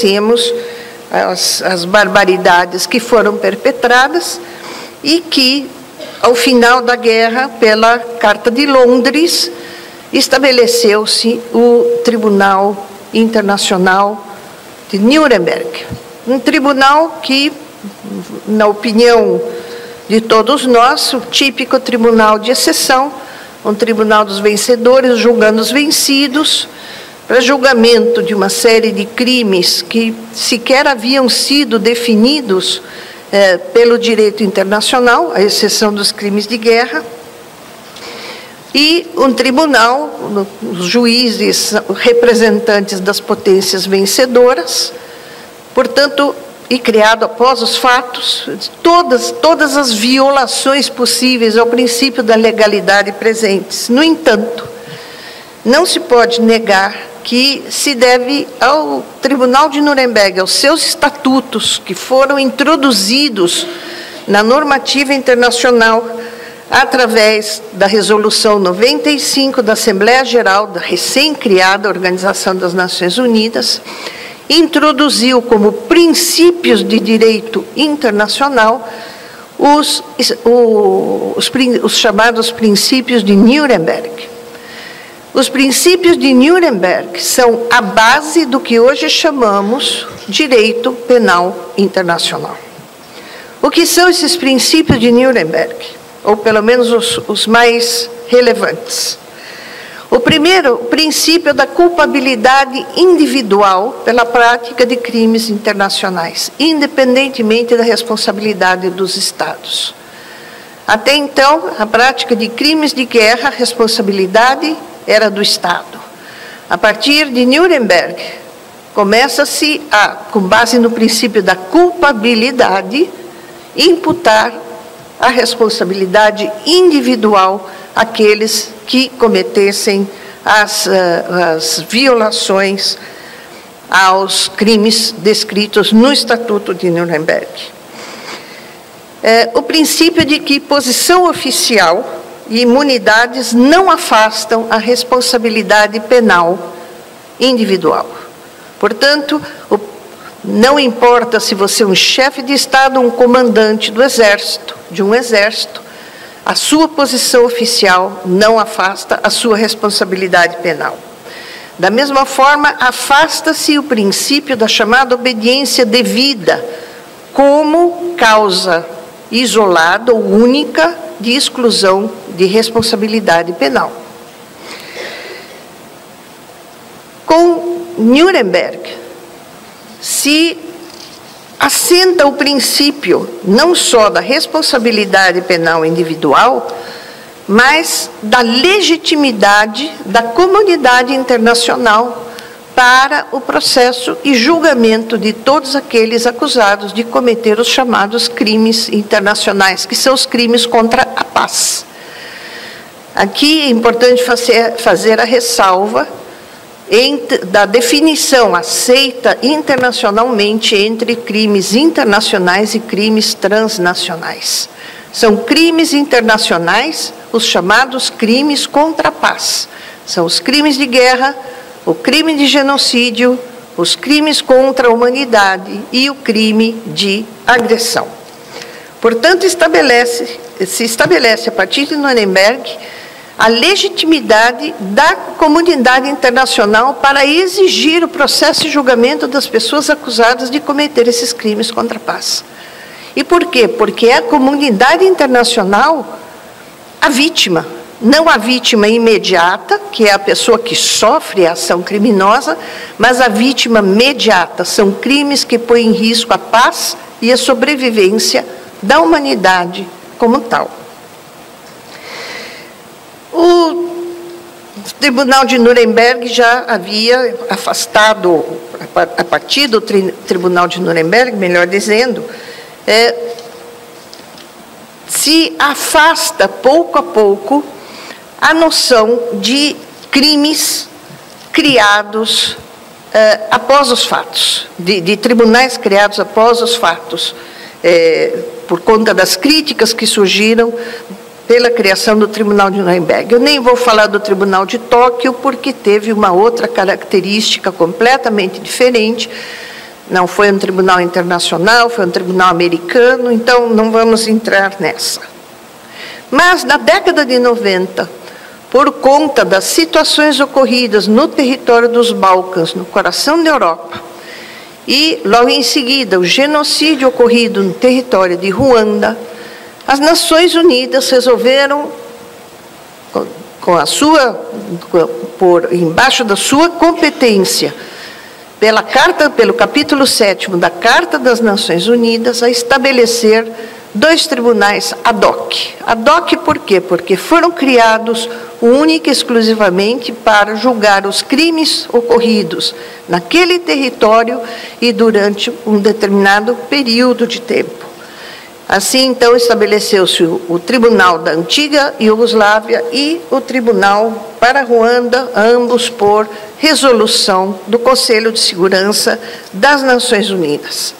Temos as barbaridades que foram perpetradas e que, ao final da guerra, pela Carta de Londres, estabeleceu-se o Tribunal Internacional de Nuremberg. Um tribunal que, na opinião de todos nós, o típico tribunal de exceção, um tribunal dos vencedores julgando os vencidos, para julgamento de uma série de crimes que sequer haviam sido definidos pelo direito internacional, à exceção dos crimes de guerra, e um tribunal, os juízes representantes das potências vencedoras, portanto, e criado após os fatos, todas as violações possíveis ao princípio da legalidade presentes. No entanto, não se pode negar que se deve ao Tribunal de Nuremberg, aos seus estatutos, que foram introduzidos na normativa internacional através da Resolução 95 da Assembleia Geral da recém-criada Organização das Nações Unidas, introduziu como princípios de direito internacional os chamados princípios de Nuremberg. Os princípios de Nuremberg são a base do que hoje chamamos direito penal internacional. O que são esses princípios de Nuremberg? Ou pelo menos os mais relevantes. O primeiro, o princípio da culpabilidade individual pela prática de crimes internacionais, independentemente da responsabilidade dos Estados. Até então, a prática de crimes de guerra, a responsabilidade era do Estado. A partir de Nuremberg, começa-se a, com base no princípio da culpabilidade, imputar a responsabilidade individual àqueles que cometessem as violações aos crimes descritos no Estatuto de Nuremberg. O princípio de que posição oficial e imunidades não afastam a responsabilidade penal individual. Portanto, não importa se você é um chefe de Estado ou um comandante do Exército, de um exército, a sua posição oficial não afasta a sua responsabilidade penal. Da mesma forma, afasta-se o princípio da chamada obediência devida como causa isolada ou única de exclusão de responsabilidade penal. Com Nuremberg, se assenta o princípio não só da responsabilidade penal individual, mas da legitimidade da comunidade internacional para o processo e julgamento de todos aqueles acusados de cometer os chamados crimes internacionais, que são os crimes contra a paz. Aqui é importante fazer a ressalva da definição aceita internacionalmente entre crimes internacionais e crimes transnacionais. São crimes internacionais, os chamados crimes contra a paz. São os crimes de guerra, o crime de genocídio, os crimes contra a humanidade e o crime de agressão. Portanto, se estabelece a partir de Nuremberg a legitimidade da comunidade internacional para exigir o processo e julgamento das pessoas acusadas de cometer esses crimes contra a paz. E por quê? Porque é a comunidade internacional a vítima, não a vítima imediata, que é a pessoa que sofre a ação criminosa, mas a vítima mediata. São crimes que põem em risco a paz e a sobrevivência da humanidade como tal. O Tribunal de Nuremberg já havia afastado, a partir do Tribunal de Nuremberg, melhor dizendo, se afasta pouco a pouco a noção de crimes criados após os fatos, de tribunais criados após os fatos, por conta das críticas que surgiram pela criação do Tribunal de Nuremberg. Eu nem vou falar do Tribunal de Tóquio, porque teve uma outra característica completamente diferente, Não foi um tribunal internacional, foi um tribunal americano, então não vamos entrar nessa. Mas na década de 90, por conta das situações ocorridas no território dos Balcãs, no coração da Europa, e logo em seguida o genocídio ocorrido no território de Ruanda, as Nações Unidas resolveram, embaixo da sua competência, pelo capítulo 7º da Carta das Nações Unidas, a estabelecer 2 tribunais ad hoc. Ad hoc por quê? Porque foram criados única e exclusivamente para julgar os crimes ocorridos naquele território e durante um determinado período de tempo. Assim, então, estabeleceu-se o Tribunal da Antiga Iugoslávia e o Tribunal para Ruanda, ambos por resolução do Conselho de Segurança das Nações Unidas.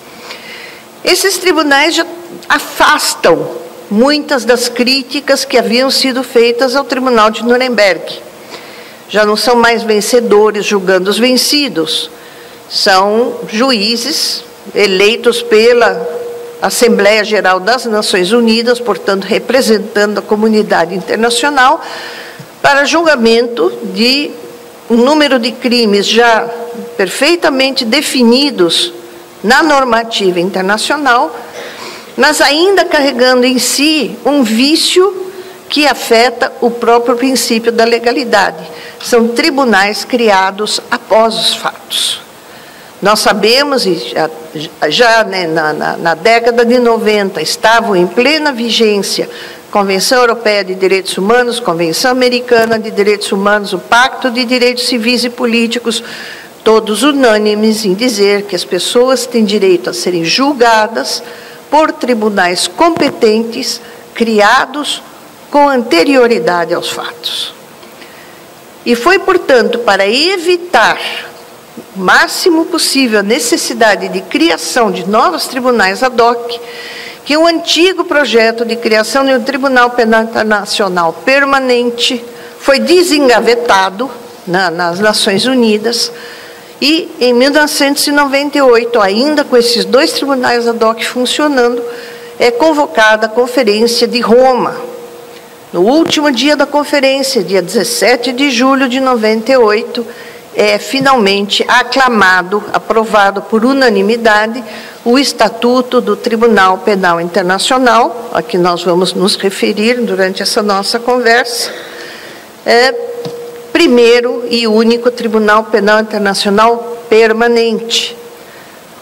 Esses tribunais já afastam muitas das críticas que haviam sido feitas ao Tribunal de Nuremberg. Já não são mais vencedores julgando os vencidos, são juízes eleitos pela Assembleia Geral das Nações Unidas, portanto, representando a comunidade internacional, para julgamento de um número de crimes já perfeitamente definidos na normativa internacional, mas ainda carregando em si um vício que afeta o próprio princípio da legalidade. São tribunais criados após os fatos. Nós sabemos, e na década de 90, estavam em plena vigência Convenção Europeia de Direitos Humanos, Convenção Americana de Direitos Humanos, o Pacto de Direitos Civis e Políticos, todos unânimes em dizer que as pessoas têm direito a serem julgadas por tribunais competentes, criados com anterioridade aos fatos. E foi, portanto, para evitar o máximo possível a necessidade de criação de novos tribunais ad hoc, que o antigo projeto de criação de um Tribunal Penal Internacional permanente foi desengavetado nas Nações Unidas e, em 1998, ainda com esses 2 tribunais ad hoc funcionando, é convocada a Conferência de Roma. No último dia da conferência, dia 17 de julho de 98, é finalmente aclamado, aprovado por unanimidade, o Estatuto do Tribunal Penal Internacional, a que nós vamos nos referir durante essa nossa conversa, primeiro e único Tribunal Penal Internacional permanente,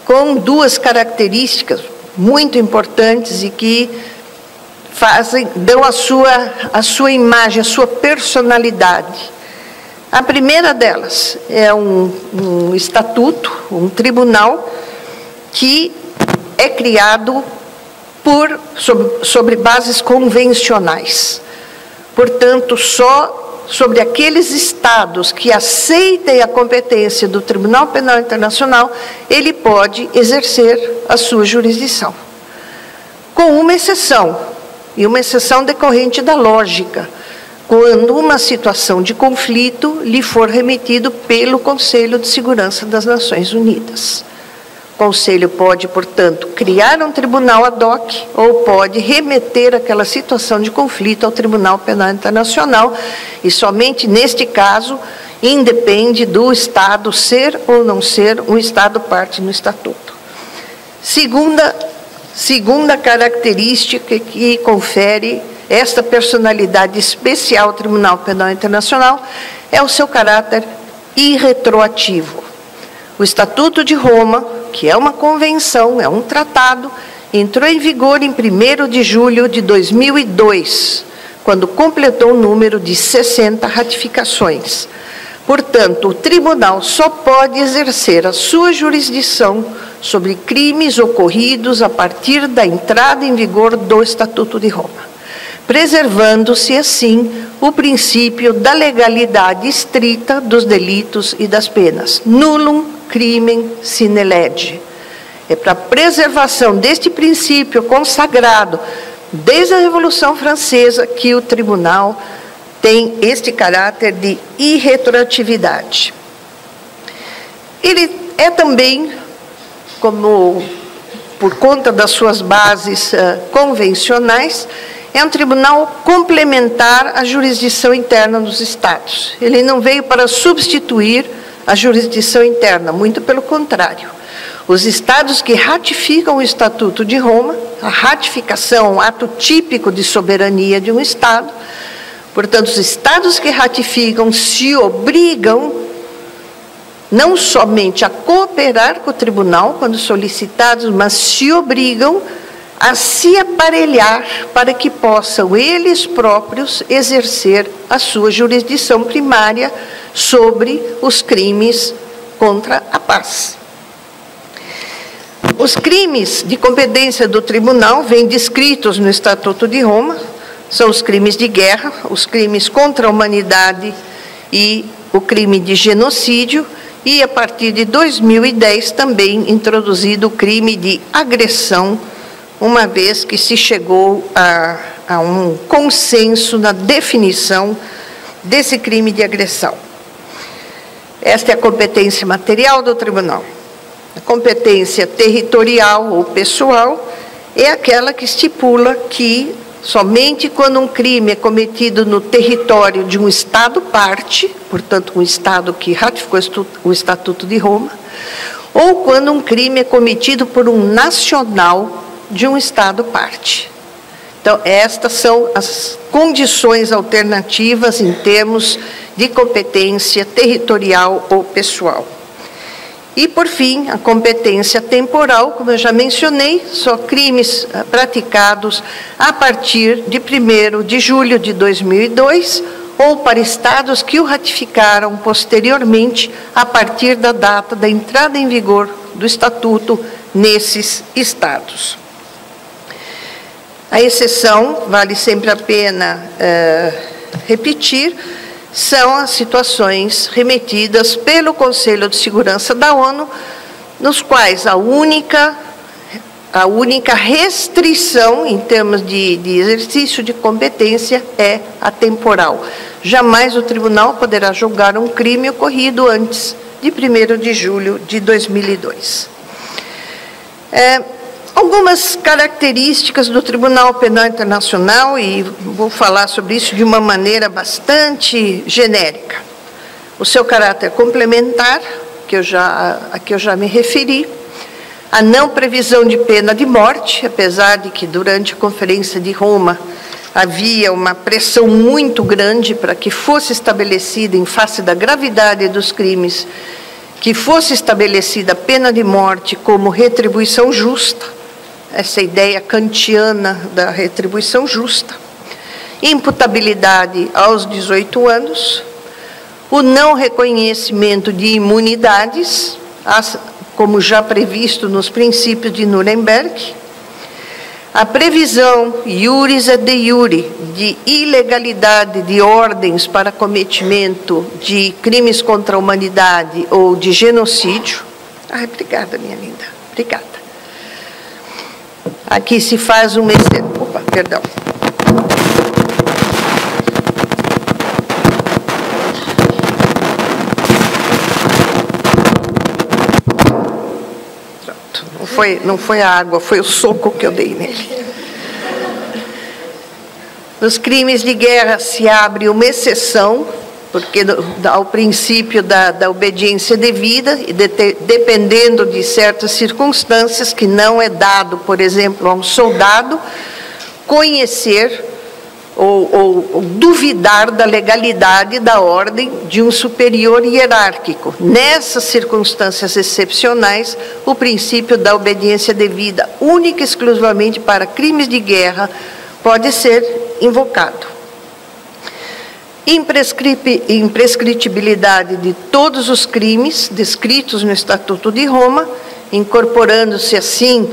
com 2 características muito importantes e que dão a sua imagem, a sua personalidade. A primeira delas é um estatuto, um tribunal que é criado sobre bases convencionais. Portanto, só sobre aqueles estados que aceitem a competência do Tribunal Penal Internacional, ele pode exercer a sua jurisdição. Com uma exceção, e uma exceção decorrente da lógica, quando uma situação de conflito lhe for remetido pelo Conselho de Segurança das Nações Unidas. O Conselho pode, portanto, criar um tribunal ad hoc ou pode remeter aquela situação de conflito ao Tribunal Penal Internacional e somente neste caso independe do Estado ser ou não ser um Estado parte no Estatuto. Segunda característica que confere esta personalidade especial ao Tribunal Penal Internacional é o seu caráter irretroativo. O Estatuto de Roma, que é uma convenção, é um tratado, entrou em vigor em 1º de julho de 2002, quando completou o número de 60 ratificações. Portanto, o tribunal só pode exercer a sua jurisdição sobre crimes ocorridos a partir da entrada em vigor do Estatuto de Roma, preservando-se, assim, o princípio da legalidade estrita dos delitos e das penas. Nullum crimen sine lege. É para a preservação deste princípio consagrado desde a Revolução Francesa que o tribunal tem este caráter de irretroatividade. Ele é também como por conta das suas bases convencionais, é um tribunal complementar à jurisdição interna dos Estados. Ele não veio para substituir a jurisdição interna, muito pelo contrário. Os Estados que ratificam o Estatuto de Roma, a ratificação é um ato típico de soberania de um Estado, portanto, os Estados que ratificam se obrigam não somente a cooperar com o tribunal, quando solicitados, mas se obrigam a se aparelhar para que possam eles próprios exercer a sua jurisdição primária sobre os crimes contra a paz. Os crimes de competência do tribunal vêm descritos no Estatuto de Roma, são os crimes de guerra, os crimes contra a humanidade e o crime de genocídio, e a partir de 2010 também introduzido o crime de agressão, uma vez que se chegou a um consenso na definição desse crime de agressão. Esta é a competência material do tribunal. A competência territorial ou pessoal é aquela que estipula que somente quando um crime é cometido no território de um Estado parte, portanto, um Estado que ratificou o Estatuto de Roma, ou quando um crime é cometido por um nacional de um Estado parte. Então, estas são as condições alternativas em termos de competência territorial ou pessoal. E, por fim, a competência temporal, como eu já mencionei, são crimes praticados a partir de 1º de julho de 2002 ou para estados que o ratificaram posteriormente a partir da data da entrada em vigor do Estatuto nesses estados. A exceção, vale sempre a pena repetir, são as situações remetidas pelo Conselho de Segurança da ONU, nos quais a única restrição em termos de exercício de competência é a temporal. Jamais o tribunal poderá julgar um crime ocorrido antes de 1º de julho de 2002. Algumas características do Tribunal Penal Internacional, e vou falar sobre isso de uma maneira bastante genérica. O seu caráter complementar, a que eu já me referi, a não previsão de pena de morte, apesar de que durante a Conferência de Roma havia uma pressão muito grande para que fosse estabelecida, em face da gravidade dos crimes, que fosse estabelecida a pena de morte como retribuição justa, essa ideia kantiana da retribuição justa, imputabilidade aos 18 anos, o não reconhecimento de imunidades, como já previsto nos princípios de Nuremberg, a previsão iuris et de iure de ilegalidade de ordens para cometimento de crimes contra a humanidade ou de genocídio. Obrigada, minha linda, obrigada. Aqui se faz um... Opa, perdão. Não foi a água, foi o soco que eu dei nele. Nos crimes de guerra se abre uma exceção, porque ao princípio da obediência devida, e dependendo de certas circunstâncias, que não é dado, por exemplo, a um soldado conhecer ou duvidar da legalidade da ordem de um superior hierárquico. Nessas circunstâncias excepcionais, o princípio da obediência devida, única e exclusivamente para crimes de guerra, pode ser invocado. Imprescritibilidade de todos os crimes descritos no Estatuto de Roma, incorporando-se assim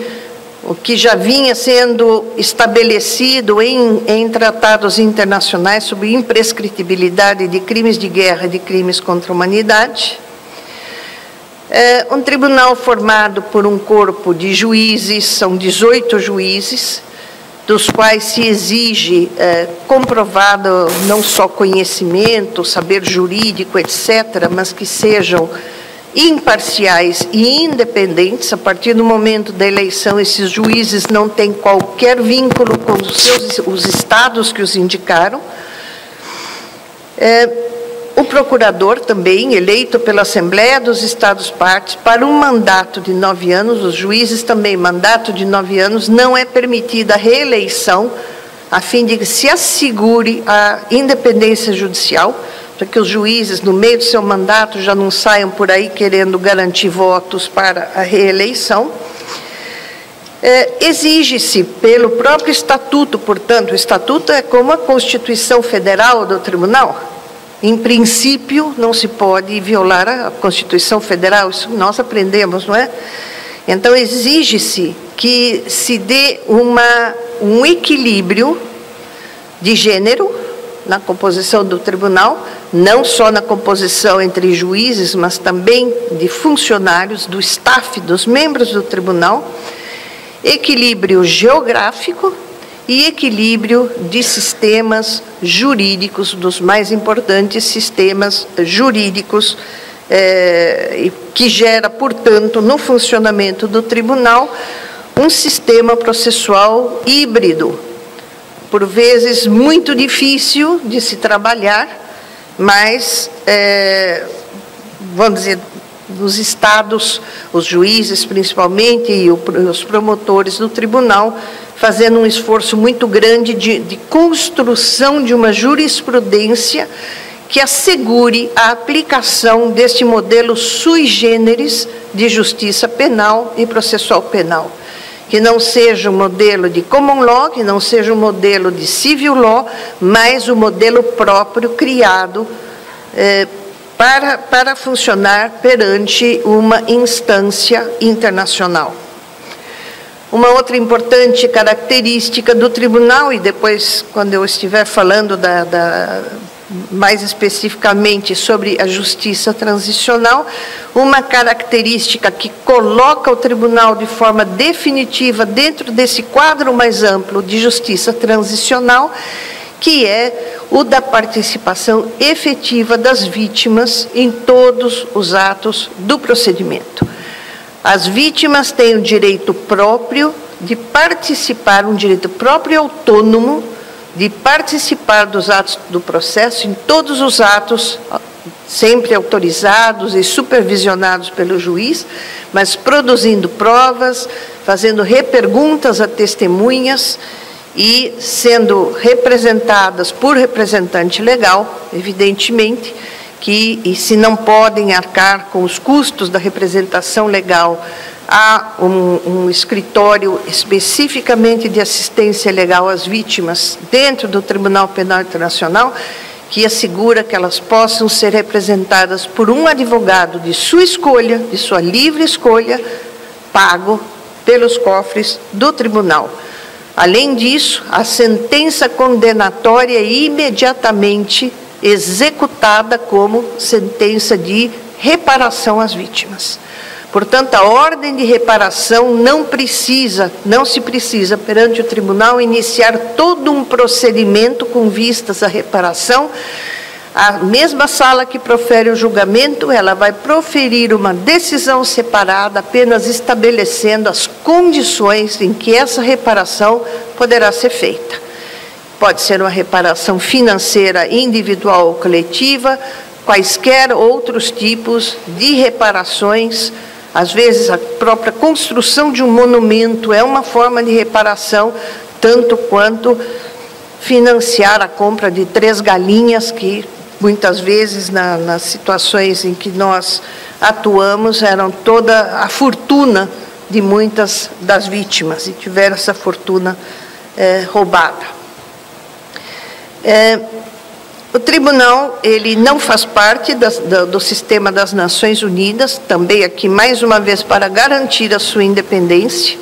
o que já vinha sendo estabelecido em tratados internacionais sobre imprescritibilidade de crimes de guerra e de crimes contra a humanidade. Um tribunal formado por um corpo de juízes, são 18 juízes, dos quais se exige comprovado não só conhecimento, saber jurídico, etc., mas que sejam imparciais e independentes. A partir do momento da eleição, esses juízes não têm qualquer vínculo com os estados que os indicaram. O procurador também, eleito pela Assembleia dos Estados-Partes, para um mandato de 9 anos, os juízes também, mandato de 9 anos, não é permitida a reeleição, a fim de que se assegure a independência judicial, para que os juízes, no meio do seu mandato, já não saiam por aí querendo garantir votos para a reeleição. Exige-se pelo próprio Estatuto, portanto, o Estatuto é como a Constituição Federal do Tribunal. Em princípio, não se pode violar a Constituição Federal, isso nós aprendemos, não é? Então, exige-se que se dê um equilíbrio de gênero na composição do tribunal, não só na composição entre juízes, mas também de funcionários, do staff, dos membros do tribunal, equilíbrio geográfico e equilíbrio de sistemas jurídicos, dos mais importantes sistemas jurídicos, que gera, portanto, no funcionamento do tribunal, um sistema processual híbrido, por vezes muito difícil de se trabalhar, mas, vamos dizer, os estados, os juízes principalmente, e os promotores do tribunal, fazendo um esforço muito grande de construção de uma jurisprudência que assegure a aplicação deste modelo sui generis de justiça penal e processual penal. Que não seja um modelo de common law, que não seja um modelo de civil law, mas o modelo próprio criado para funcionar perante uma instância internacional. Uma outra importante característica do tribunal, e depois, quando eu estiver falando mais especificamente sobre a justiça transicional, uma característica que coloca o tribunal de forma definitiva dentro desse quadro mais amplo de justiça transicional, que é o da participação efetiva das vítimas em todos os atos do procedimento. As vítimas têm o direito próprio de participar, um direito próprio e autônomo, de participar dos atos do processo, em todos os atos, sempre autorizados e supervisionados pelo juiz, mas produzindo provas, fazendo reperguntas a testemunhas e sendo representadas por representante legal, evidentemente, e se não podem arcar com os custos da representação legal, há um escritório especificamente de assistência legal às vítimas dentro do Tribunal Penal Internacional, que assegura que elas possam ser representadas por um advogado de sua escolha, de sua livre escolha, pago pelos cofres do tribunal. Além disso, a sentença condenatória é imediatamente executada como sentença de reparação às vítimas. Portanto, a ordem de reparação não se precisa, perante o tribunal, iniciar todo um procedimento com vistas à reparação. A mesma sala que profere o julgamento, ela vai proferir uma decisão separada, apenas estabelecendo as condições em que essa reparação poderá ser feita. Pode ser uma reparação financeira individual ou coletiva, quaisquer outros tipos de reparações. Às vezes, a própria construção de um monumento é uma forma de reparação, tanto quanto financiar a compra de 3 galinhas, que muitas vezes, nas situações em que nós atuamos, eram toda a fortuna de muitas das vítimas, e tiveram essa fortuna roubada. O tribunal, ele não faz parte do sistema das Nações Unidas, também aqui mais uma vez para garantir a sua independência,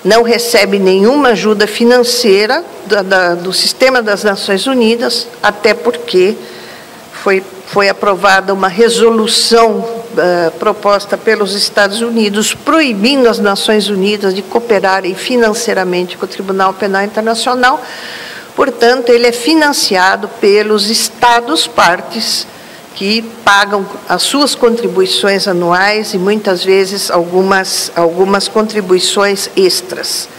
não recebe nenhuma ajuda financeira do sistema das Nações Unidas, até porque foi aprovada uma resolução proposta pelos Estados Unidos proibindo as Nações Unidas de cooperarem financeiramente com o Tribunal Penal Internacional. Portanto, ele é financiado pelos Estados-partes que pagam as suas contribuições anuais e muitas vezes algumas contribuições extras.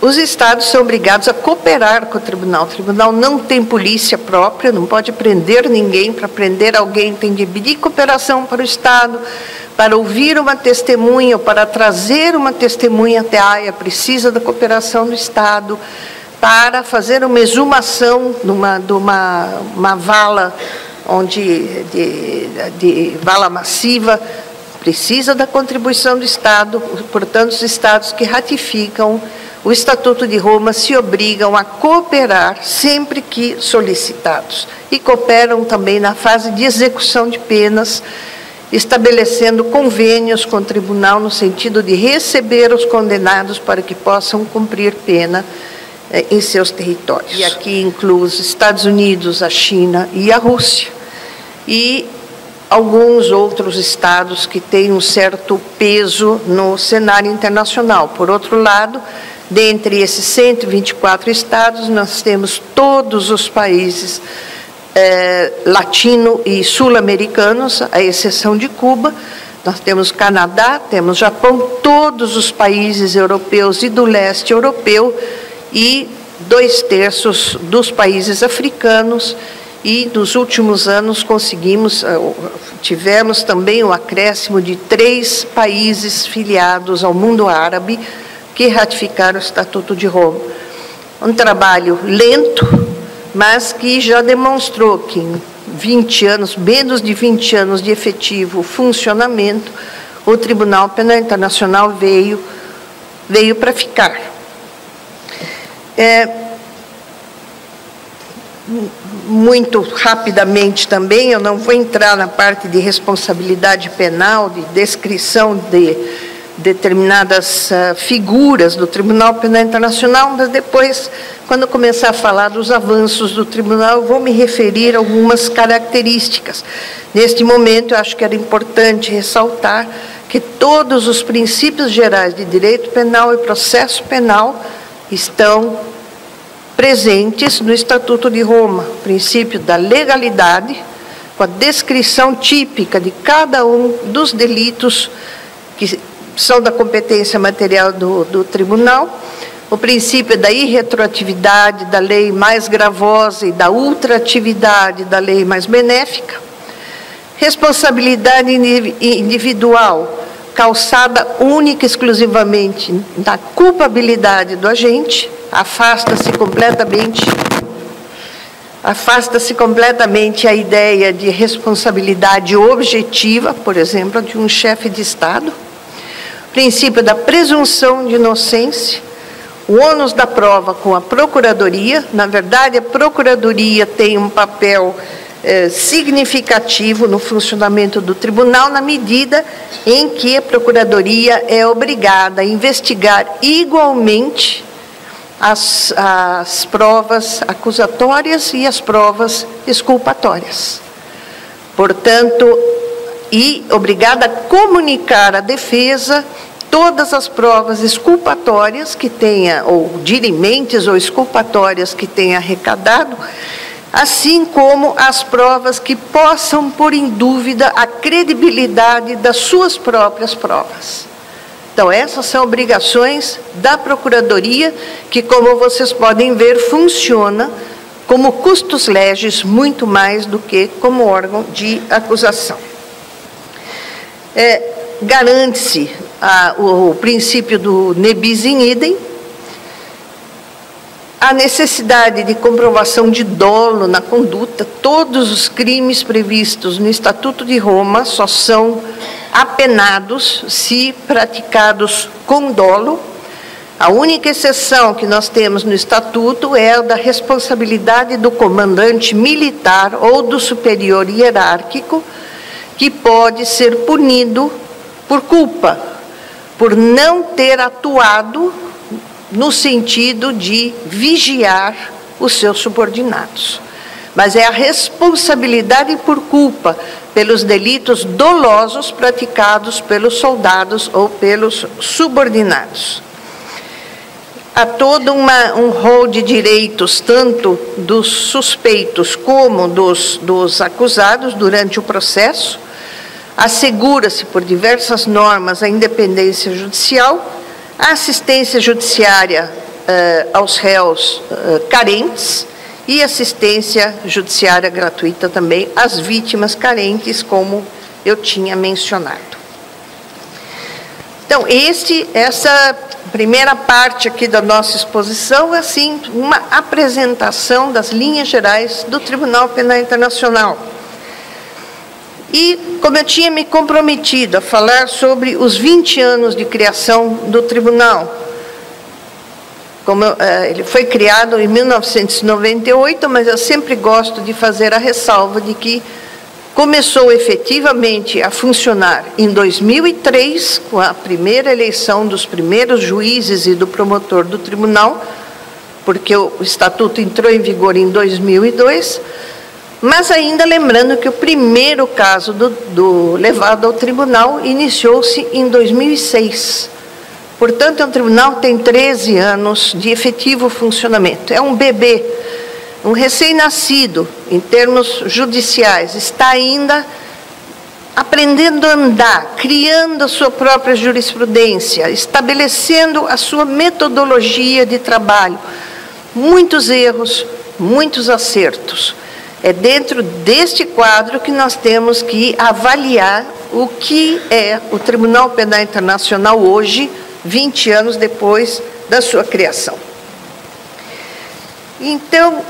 Os estados são obrigados a cooperar com o tribunal. O tribunal não tem polícia própria, não pode prender ninguém. Para prender alguém tem de pedir cooperação para o estado, para ouvir uma testemunha ou para trazer uma testemunha até a Haia, precisa da cooperação do estado, para fazer uma exumação de uma vala de vala massiva, precisa da contribuição do estado. Portanto, os estados que ratificam o Estatuto de Roma se obrigam a cooperar sempre que solicitados, e cooperam também na fase de execução de penas, estabelecendo convênios com o tribunal no sentido de receber os condenados para que possam cumprir pena em seus territórios. E aqui inclui os Estados Unidos, a China e a Rússia, e alguns outros estados que têm um certo peso no cenário internacional. Por outro lado, dentre esses 124 estados, nós temos todos os países latino e sul-americanos, à exceção de Cuba. Nós temos Canadá, temos Japão, todos os países europeus e do leste europeu, e 2/3 dos países africanos. E nos últimos anos tivemos também o acréscimo de 3 países filiados ao mundo árabe que ratificaram o Estatuto de Roma. Um trabalho lento, mas que já demonstrou que em 20 anos, menos de 20 anos de efetivo funcionamento, o Tribunal Penal Internacional veio para ficar. Muito rapidamente também, eu não vou entrar na parte de responsabilidade penal, de descrição de determinadas figuras do Tribunal Penal Internacional, mas depois, quando começar a falar dos avanços do Tribunal, eu vou me referir a algumas características. Neste momento, eu acho que era importante ressaltar que todos os princípios gerais de direito penal e processo penal estão presentes no Estatuto de Roma. O princípio da legalidade, com a descrição típica de cada um dos delitos que são da competência material do tribunal, o princípio da irretroatividade da lei mais gravosa e da ultratividade da lei mais benéfica, responsabilidade individual, calçada única e exclusivamente na culpabilidade do agente, afasta-se completamente a ideia de responsabilidade objetiva, por exemplo, de um chefe de Estado, princípio da presunção de inocência, o ônus da prova com a Procuradoria. Na verdade, a Procuradoria tem um papel significativo no funcionamento do tribunal, na medida em que a Procuradoria é obrigada a investigar igualmente as provas acusatórias e as provas exculpatórias. Portanto, e obrigada a comunicar à defesa todas as provas exculpatórias que tenha, ou dirimentes ou exculpatórias que tenha arrecadado, assim como as provas que possam pôr em dúvida a credibilidade das suas próprias provas. Então, essas são obrigações da Procuradoria, que, como vocês podem ver, funciona como custos legis muito mais do que como órgão de acusação. Garante-se o princípio do ne bis in idem, a necessidade de comprovação de dolo na conduta. Todos os crimes previstos no Estatuto de Roma só são apenados se praticados com dolo. A única exceção que nós temos no Estatuto é a da responsabilidade do comandante militar ou do superior hierárquico, que pode ser punido por culpa, por não ter atuado no sentido de vigiar os seus subordinados. Mas é a responsabilidade por culpa pelos delitos dolosos praticados pelos soldados ou pelos subordinados. há todo um rol de direitos, tanto dos suspeitos como dos acusados durante o processo. Assegura-se por diversas normas a independência judicial, a assistência judiciária aos réus carentes e assistência judiciária gratuita também às vítimas carentes, como eu tinha mencionado. Então, essa primeira parte aqui da nossa exposição é, assim, uma apresentação das linhas gerais do Tribunal Penal Internacional. E, como eu tinha me comprometido a falar sobre os 20 anos de criação do Tribunal, ele foi criado em 1998, mas eu sempre gosto de fazer a ressalva de que começou efetivamente a funcionar em 2003, com a primeira eleição dos primeiros juízes e do promotor do tribunal, porque o estatuto entrou em vigor em 2002, mas ainda lembrando que o primeiro caso levado ao tribunal iniciou-se em 2006. Portanto, é um tribunal que tem 13 anos de efetivo funcionamento. É um bebê, um recém-nascido, em termos judiciais, está ainda aprendendo a andar, criando a sua própria jurisprudência, estabelecendo a sua metodologia de trabalho. Muitos erros, muitos acertos. É dentro deste quadro que nós temos que avaliar o que é o Tribunal Penal Internacional hoje, 20 anos depois da sua criação. Então,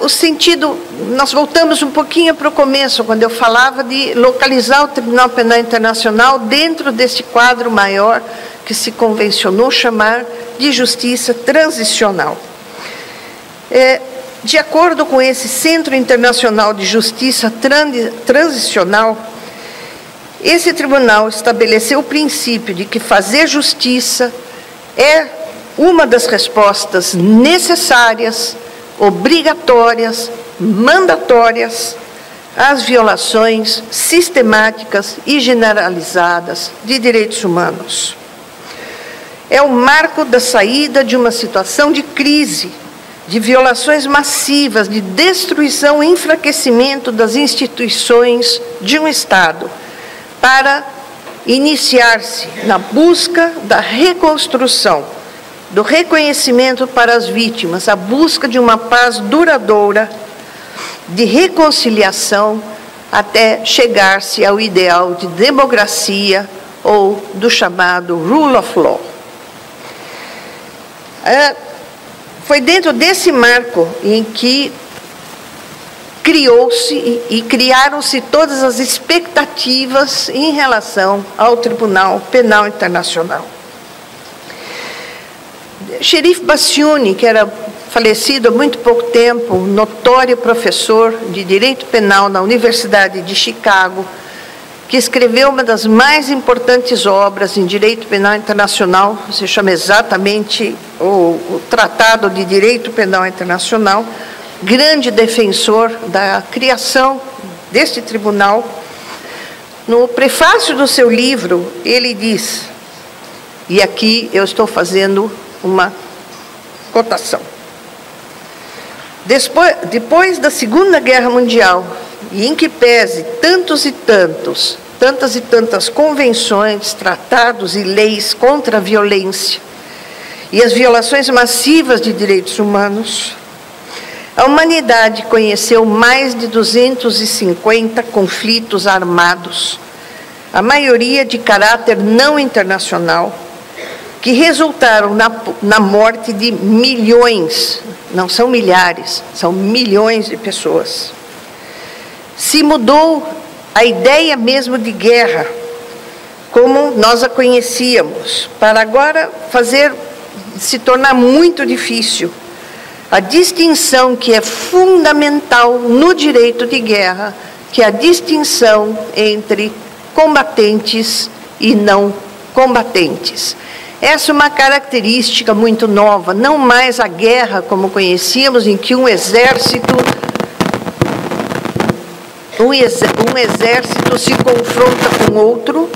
o sentido, nós voltamos um pouquinho para o começo, quando eu falava de localizar o Tribunal Penal Internacional dentro desse quadro maior que se convencionou chamar de justiça transicional. De acordo com esse Centro Internacional de Justiça Transicional, esse tribunal estabeleceu o princípio de que fazer justiça é uma das respostas necessárias, obrigatórias, mandatórias às violações sistemáticas e generalizadas de direitos humanos. É o marco da saída de uma situação de crise, de violações massivas, de destruição e enfraquecimento das instituições de um Estado, para iniciar-se na busca da reconstrução, do reconhecimento para as vítimas, a busca de uma paz duradoura, de reconciliação, até chegar-se ao ideal de democracia ou do chamado rule of law. Foi dentro desse marco em que criou-se e criaram-se todas as expectativas em relação ao Tribunal Penal Internacional. Cherif Bassiouni, que era falecido há muito pouco tempo, notório professor de Direito Penal na Universidade de Chicago, que escreveu uma das mais importantes obras em Direito Penal Internacional, se chama exatamente o Tratado de Direito Penal Internacional, grande defensor da criação deste tribunal. No prefácio do seu livro, ele diz, e aqui eu estou fazendo uma cotação: depois da Segunda Guerra Mundial, e em que pese tantas e tantas convenções, tratados e leis contra a violência e as violações massivas de direitos humanos, a humanidade conheceu mais de 250 conflitos armados, a maioria de caráter não internacional, que resultaram na morte de milhões, não são milhares, são milhões de pessoas. Se mudou a ideia mesmo de guerra, como nós a conhecíamos, para agora se tornar muito difícil a distinção que é fundamental no direito de guerra, que é a distinção entre combatentes e não combatentes. Essa é uma característica muito nova, não mais a guerra como conhecíamos, em que um exército se confronta com outro.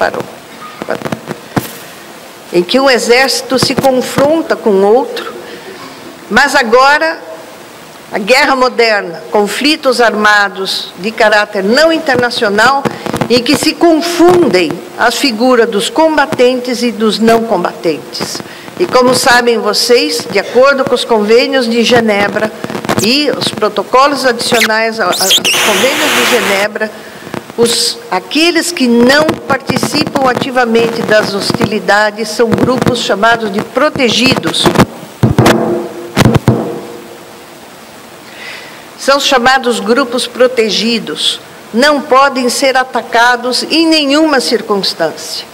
Parou. Em que um exército se confronta com outro, mas agora a guerra moderna, conflitos armados de caráter não internacional, em que se confundem as figuras dos combatentes e dos não combatentes. E como sabem vocês, de acordo com os convênios de Genebra e os protocolos adicionais aos convênios de Genebra, aqueles que não participam ativamente das hostilidades são grupos chamados de protegidos. São chamados grupos protegidos. Não podem ser atacados em nenhuma circunstância.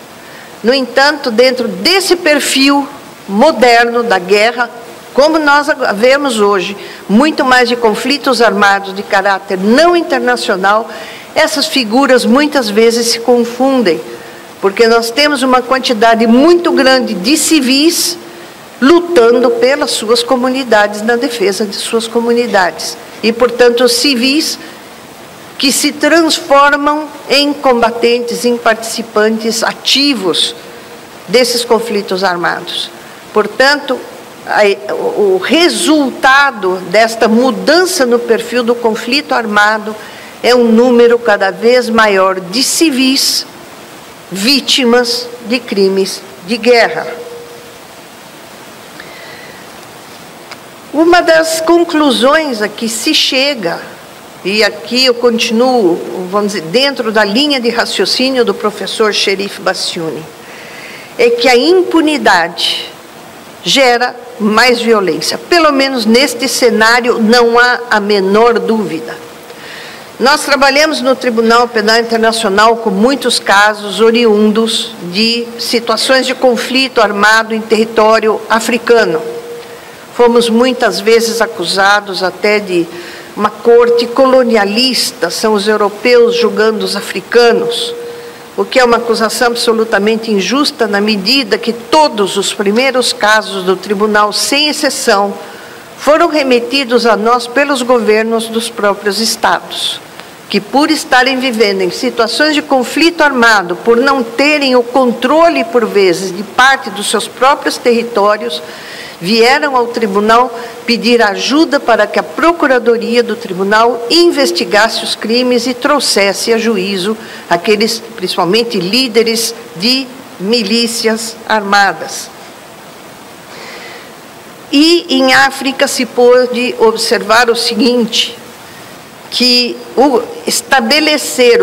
No entanto, dentro desse perfil moderno da guerra, como nós vemos hoje, muito mais de conflitos armados de caráter não internacional, essas figuras muitas vezes se confundem, porque nós temos uma quantidade muito grande de civis lutando pelas suas comunidades, na defesa de suas comunidades. E, portanto, os civis que se transformam em combatentes, em participantes ativos desses conflitos armados. Portanto, o resultado desta mudança no perfil do conflito armado é um número cada vez maior de civis vítimas de crimes de guerra. Uma das conclusões a que se chega, e aqui eu continuo, vamos dizer, dentro da linha de raciocínio do professor Cherif Bassiouni, é que a impunidade gera mais violência. Pelo menos neste cenário não há a menor dúvida. Nós trabalhamos no Tribunal Penal Internacional com muitos casos oriundos de situações de conflito armado em território africano. Fomos muitas vezes acusados até de uma corte colonialista, são os europeus julgando os africanos, o que é uma acusação absolutamente injusta na medida que todos os primeiros casos do tribunal, sem exceção, foram remetidos a nós pelos governos dos próprios estados, que por estarem vivendo em situações de conflito armado, por não terem o controle, por vezes, de parte dos seus próprios territórios, vieram ao tribunal pedir ajuda para que a Procuradoria do Tribunal investigasse os crimes e trouxesse a juízo aqueles, principalmente, líderes de milícias armadas. E em África se pôde observar o seguinte, que estabelecer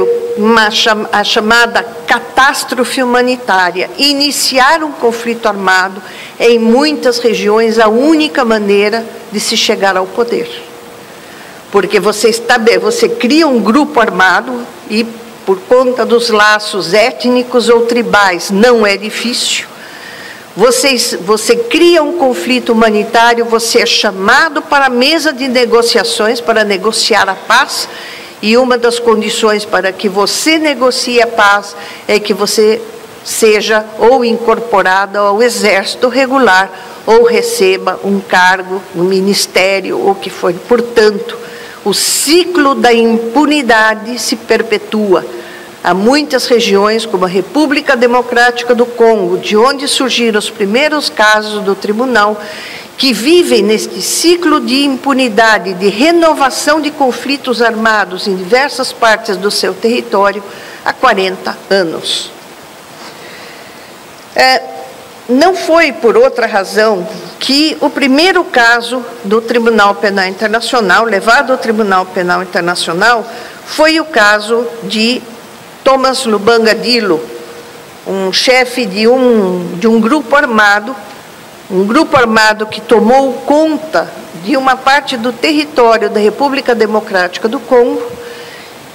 a chamada catástrofe humanitária, iniciar um conflito armado, é em muitas regiões a única maneira de se chegar ao poder. Porque você cria um grupo armado e, por conta dos laços étnicos ou tribais, não é difícil. Você cria um conflito humanitário, você é chamado para a mesa de negociações, para negociar a paz, e uma das condições para que você negocie a paz é que você seja ou incorporado ao exército regular, ou receba um cargo no ministério, ou que for. Portanto, o ciclo da impunidade se perpetua. Há muitas regiões, como a República Democrática do Congo, de onde surgiram os primeiros casos do tribunal, que vivem neste ciclo de impunidade, de renovação de conflitos armados em diversas partes do seu território há 40 anos. Não foi por outra razão que o primeiro caso do Tribunal Penal Internacional, levado ao Tribunal Penal Internacional, foi o caso de Thomas Lubanga Dilo, um chefe de um grupo armado que tomou conta de uma parte do território da República Democrática do Congo,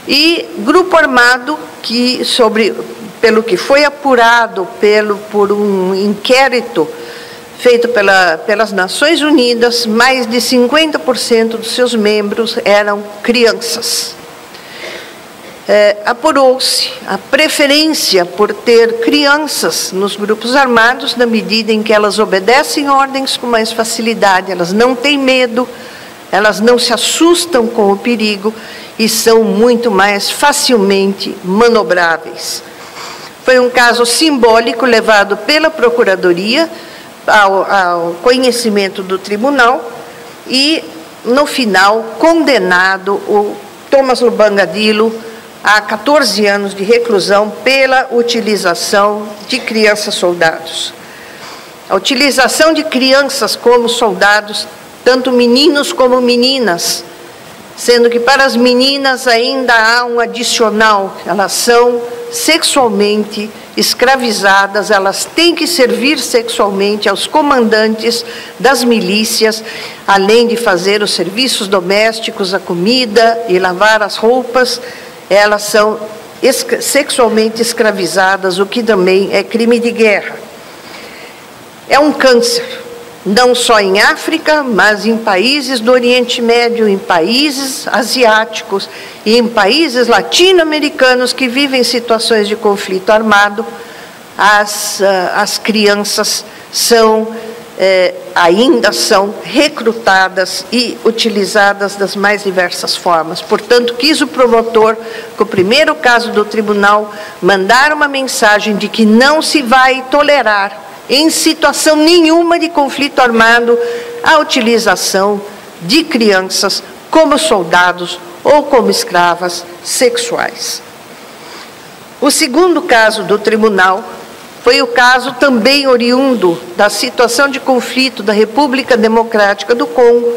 e grupo armado que, pelo que foi apurado por um inquérito feito pelas Nações Unidas, mais de 50% dos seus membros eram crianças. Apurou-se a preferência por ter crianças nos grupos armados, na medida em que elas obedecem ordens com mais facilidade, elas não têm medo, elas não se assustam com o perigo e são muito mais facilmente manobráveis. Foi um caso simbólico levado pela Procuradoria ao conhecimento do tribunal e, no final, condenado o Thomas Lubanga Dilo a 14 anos de reclusão pela utilização de crianças soldados. A utilização de crianças como soldados, tanto meninos como meninas, sendo que para as meninas ainda há um adicional, elas são sexualmente escravizadas, elas têm que servir sexualmente aos comandantes das milícias, além de fazer os serviços domésticos, a comida e lavar as roupas, elas são sexualmente escravizadas, o que também é crime de guerra. É um câncer, não só em África, mas em países do Oriente Médio, em países asiáticos e em países latino-americanos que vivem situações de conflito armado. As crianças ainda são recrutadas e utilizadas das mais diversas formas. Portanto, quis o promotor, com o primeiro caso do tribunal, mandar uma mensagem de que não se vai tolerar, em situação nenhuma de conflito armado, a utilização de crianças como soldados ou como escravas sexuais. O segundo caso do tribunal foi o caso também oriundo da situação de conflito da República Democrática do Congo,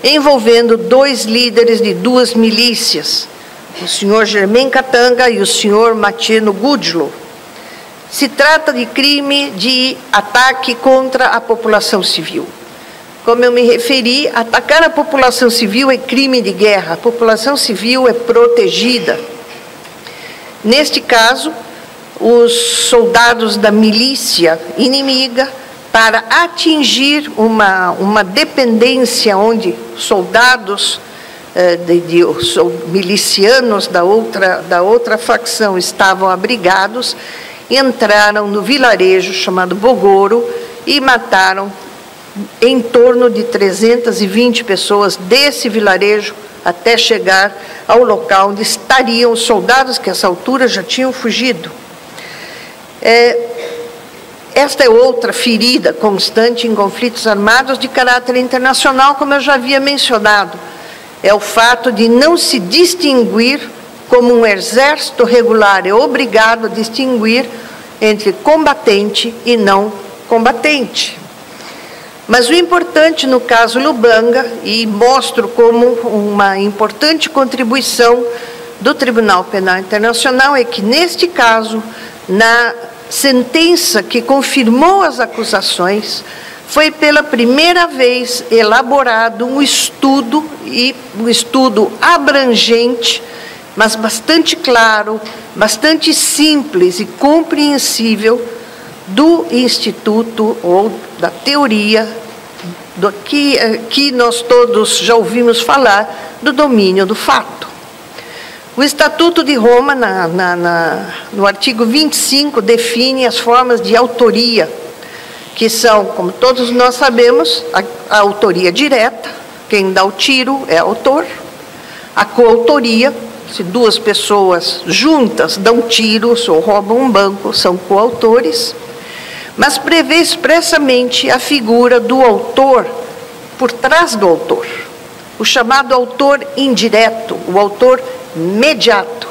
envolvendo 2 líderes de 2 milícias, o senhor Germain Katanga e o senhor Matieno Gudlo. Se trata de crime de ataque contra a população civil. Como eu me referi, atacar a população civil é crime de guerra, a população civil é protegida. Neste caso, os soldados da milícia inimiga, para atingir uma dependência onde soldados milicianos da outra facção estavam abrigados, entraram no vilarejo chamado Bogoro e mataram em torno de 320 pessoas desse vilarejo até chegar ao local onde estariam os soldados que, a essa altura, já tinham fugido. Esta é outra ferida constante em conflitos armados de caráter internacional, como eu já havia mencionado. É o fato de não se distinguir como um exército regular, é obrigado a distinguir entre combatente e não combatente. Mas o importante no caso Lubanga, e mostro como uma importante contribuição do Tribunal Penal Internacional, é que neste caso, na sentença que confirmou as acusações, foi pela primeira vez elaborado um estudo, e um estudo abrangente, mas bastante claro, bastante simples e compreensível, do Instituto, ou da teoria, do que nós todos já ouvimos falar, do domínio do fato. O Estatuto de Roma, no artigo 25, define as formas de autoria, que são, como todos nós sabemos, a autoria direta, quem dá o tiro é autor, a coautoria, se 2 pessoas juntas dão tiros ou roubam um banco, são coautores, mas prevê expressamente a figura do autor por trás do autor, o chamado autor indireto, o autor mediato.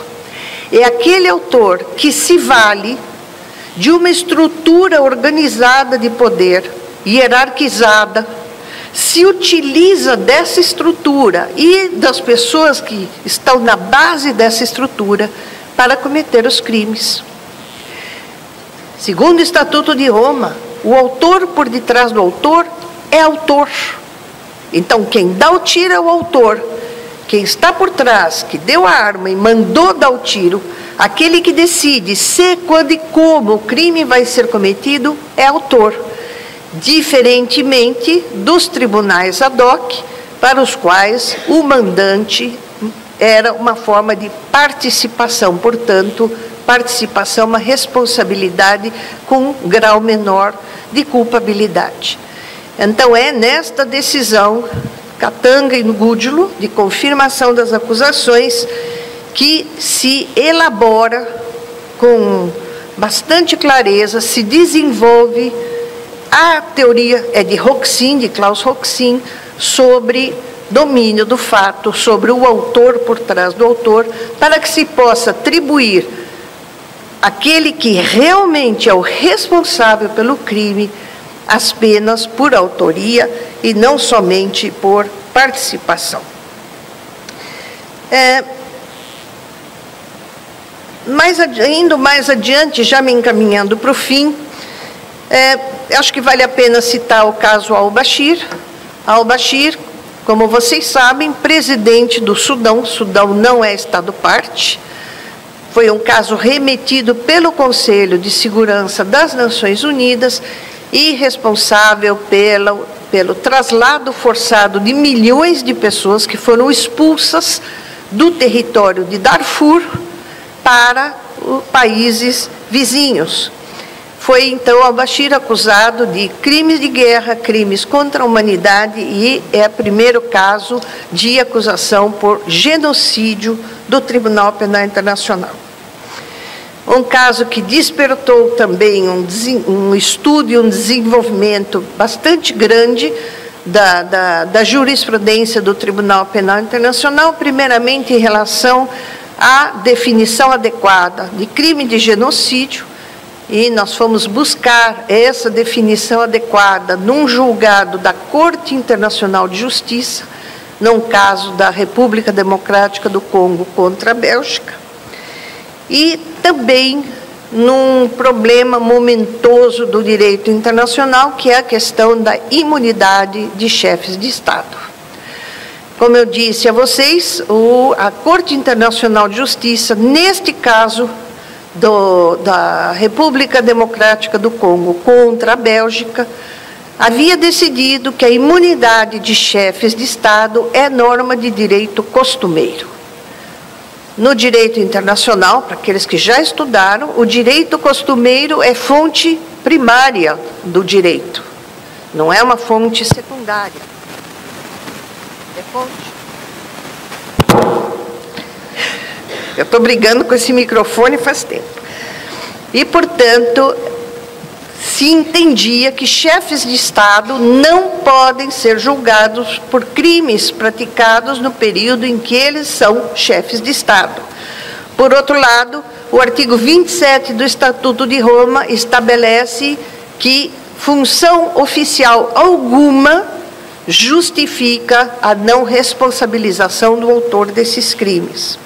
É aquele autor que se vale de uma estrutura organizada de poder, hierarquizada, se utiliza dessa estrutura e das pessoas que estão na base dessa estrutura para cometer os crimes. Segundo o Estatuto de Roma, o autor por detrás do autor é autor. Então, quem dá o tiro é o autor. Quem está por trás, que deu a arma e mandou dar o tiro, aquele que decide se, quando e como o crime vai ser cometido, é autor. Diferentemente dos tribunais ad hoc, para os quais o mandante era uma forma de participação, portanto, participação, uma responsabilidade com um grau menor de culpabilidade. Então, é nesta decisão, Katanga e Gudlo, de confirmação das acusações, que se elabora com bastante clareza, se desenvolve a teoria de Roxin, de Klaus Roxin, sobre domínio do fato, sobre o autor por trás do autor, para que se possa atribuir aquele que realmente é o responsável pelo crime as penas por autoria e não somente por participação. Indo mais adiante, já me encaminhando para o fim, acho que vale a pena citar o caso al-Bashir. Al-Bashir, como vocês sabem, presidente do Sudão. O Sudão não é Estado-parte. Foi um caso remetido pelo Conselho de Segurança das Nações Unidas e responsável pelo traslado forçado de milhões de pessoas que foram expulsas do território de Darfur para os países vizinhos. Foi, então, al-Bashir acusado de crimes de guerra, crimes contra a humanidade, e é o primeiro caso de acusação por genocídio do Tribunal Penal Internacional. Um caso que despertou também um estudo e um desenvolvimento bastante grande da jurisprudência do Tribunal Penal Internacional, primeiramente em relação à definição adequada de crime de genocídio, e nós fomos buscar essa definição adequada num julgado da Corte Internacional de Justiça, num caso da República Democrática do Congo contra a Bélgica, e também num problema momentoso do direito internacional, que é a questão da imunidade de chefes de Estado. Como eu disse a vocês, a Corte Internacional de Justiça, neste caso da República Democrática do Congo contra a Bélgica, havia decidido que a imunidade de chefes de Estado é norma de direito costumeiro. No direito internacional, para aqueles que já estudaram, o direito costumeiro é fonte primária do direito, não é uma fonte secundária. É fonte. Eu estou brigando com esse microfone faz tempo. E, portanto, se entendia que chefes de Estado não podem ser julgados por crimes praticados no período em que eles são chefes de Estado. Por outro lado, o artigo 27 do Estatuto de Roma estabelece que função oficial alguma justifica a não responsabilização do autor desses crimes.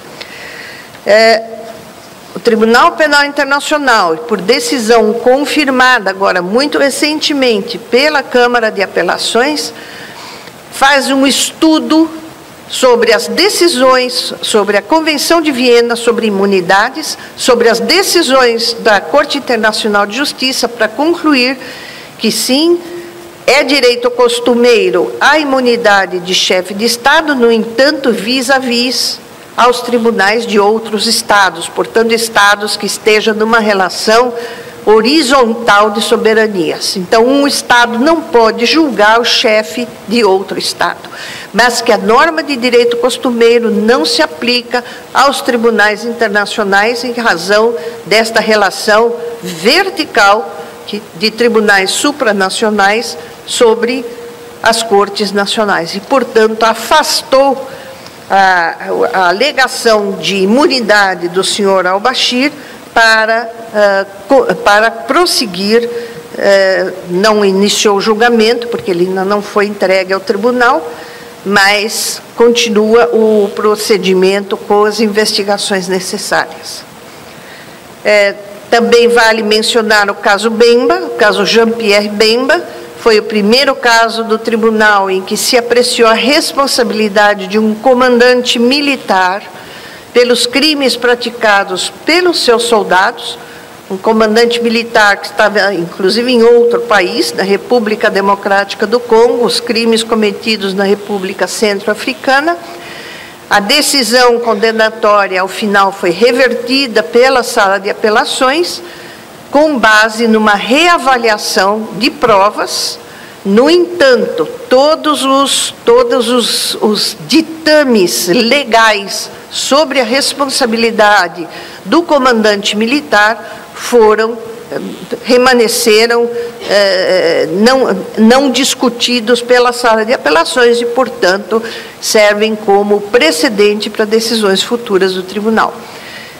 O Tribunal Penal Internacional, por decisão confirmada agora muito recentemente pela Câmara de Apelações, faz um estudo sobre as decisões, sobre a Convenção de Viena sobre imunidades, sobre as decisões da Corte Internacional de Justiça, para concluir que sim, é direito costumeiro a imunidade de chefe de Estado, no entanto, vis-à-vis aos tribunais de outros estados, portanto, estados que estejam numa relação horizontal de soberanias. Então, um estado não pode julgar o chefe de outro estado, mas que a norma de direito costumeiro não se aplica aos tribunais internacionais em razão desta relação vertical de tribunais supranacionais sobre as cortes nacionais. E, portanto, afastou a alegação de imunidade do senhor al-Bashir para prosseguir, não iniciou o julgamento, porque ele ainda não foi entregue ao tribunal, mas continua o procedimento com as investigações necessárias. Também vale mencionar o caso Bemba, o caso Jean-Pierre Bemba. Foi o primeiro caso do tribunal em que se apreciou a responsabilidade de um comandante militar pelos crimes praticados pelos seus soldados, um comandante militar que estava, inclusive, em outro país, na República Democrática do Congo, os crimes cometidos na República Centro-Africana. A decisão condenatória, ao final, foi revertida pela Sala de Apelações, com base numa reavaliação de provas. No entanto, todos os ditames legais sobre a responsabilidade do comandante militar permaneceram não discutidos pela Sala de Apelações e, portanto, servem como precedente para decisões futuras do Tribunal.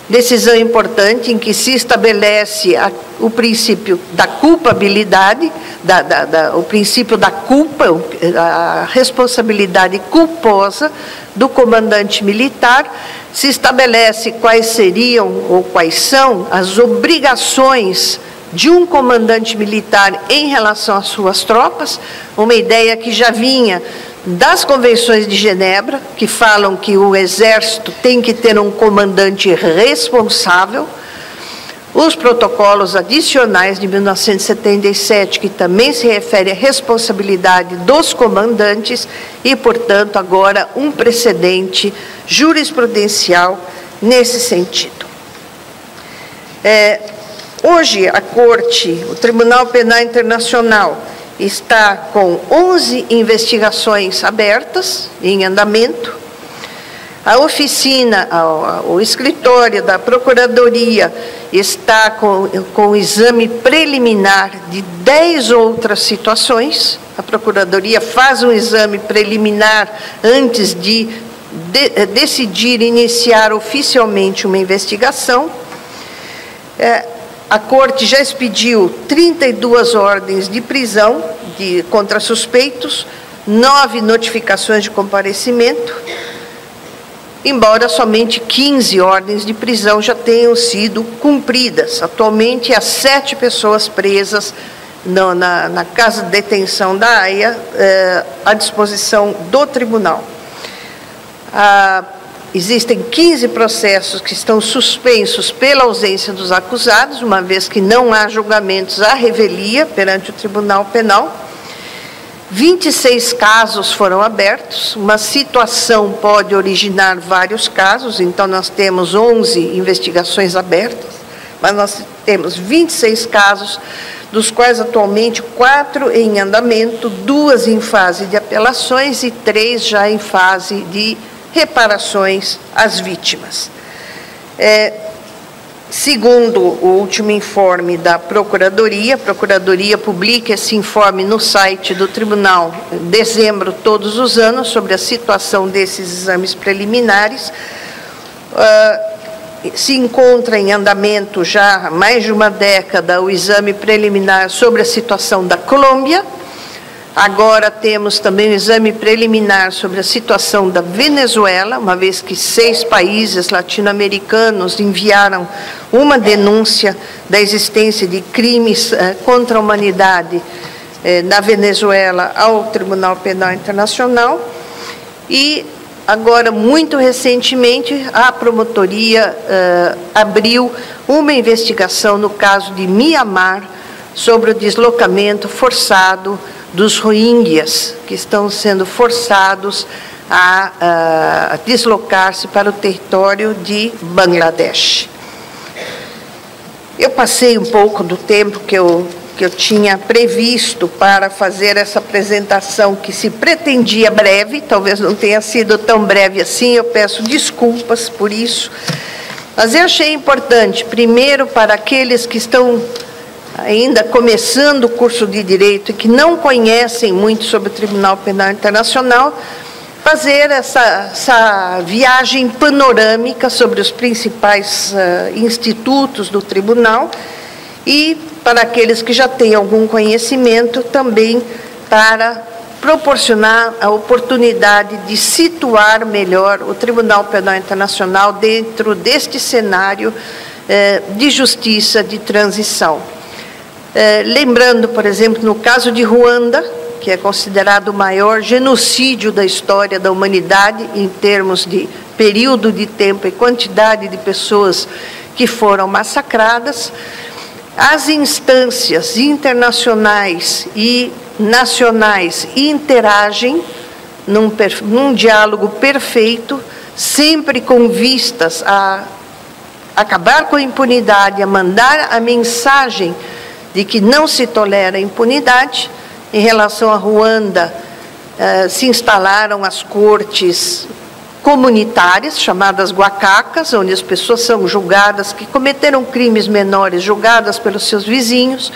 Decisão importante em que se estabelece o princípio da culpabilidade, o princípio da culpa, a responsabilidade culposa do comandante militar, se estabelece quais seriam ou quais são as obrigações de um comandante militar em relação às suas tropas, uma ideia que já vinha das convenções de Genebra, que falam que o Exército tem que ter um comandante responsável, os protocolos adicionais de 1977, que também se refere à responsabilidade dos comandantes e, portanto, agora um precedente jurisprudencial nesse sentido. Hoje, a Corte, o Tribunal Penal Internacional, está com 11 investigações abertas, em andamento. A oficina, o escritório da Procuradoria está com o exame preliminar de 10 outras situações. A Procuradoria faz um exame preliminar antes de decidir iniciar oficialmente uma investigação. A Corte já expediu 32 ordens de prisão contra suspeitos, 9 notificações de comparecimento, embora somente 15 ordens de prisão já tenham sido cumpridas. Atualmente, há 7 pessoas presas na Casa de Detenção da Haia, à disposição do Tribunal. Existem 15 processos que estão suspensos pela ausência dos acusados, uma vez que não há julgamentos à revelia perante o Tribunal Penal. 26 casos foram abertos, uma situação pode originar vários casos, então nós temos 11 investigações abertas, mas nós temos 26 casos, dos quais atualmente 4 em andamento, 2 em fase de apelações e 3 já em fase de reparações às vítimas. Segundo o último informe da Procuradoria, a Procuradoria publica esse informe no site do Tribunal em dezembro todos os anos sobre a situação desses exames preliminares. Se encontra em andamento já há mais de uma década o exame preliminar sobre a situação da Colômbia. Agora temos também o exame preliminar sobre a situação da Venezuela, uma vez que 6 países latino-americanos enviaram uma denúncia da existência de crimes contra a humanidade na Venezuela ao Tribunal Penal Internacional. E agora, muito recentemente, a promotoria abriu uma investigação no caso de Mianmar sobre o deslocamento forçado dos rohingyas, que estão sendo forçados a deslocar-se para o território de Bangladesh. Eu passei um pouco do tempo que eu tinha previsto para fazer essa apresentação, que se pretendia breve, talvez não tenha sido tão breve assim, eu peço desculpas por isso, mas eu achei importante, primeiro, para aqueles que estão ainda começando o curso de Direito e que não conhecem muito sobre o Tribunal Penal Internacional, fazer essa viagem panorâmica sobre os principais institutos do Tribunal e, para aqueles que já têm algum conhecimento, também para proporcionar a oportunidade de situar melhor o Tribunal Penal Internacional dentro deste cenário de justiça de transição. Lembrando, por exemplo, no caso de Ruanda, que é considerado o maior genocídio da história da humanidade, em termos de período de tempo e quantidade de pessoas que foram massacradas, as instâncias internacionais e nacionais interagem num diálogo perfeito, sempre com vistas a acabar com a impunidade, a mandar a mensagem de que não se tolera a impunidade. Em relação a Ruanda, se instalaram as cortes comunitárias, chamadas guacacas, onde as pessoas são julgadas, que cometeram crimes menores, julgadas pelos seus vizinhos.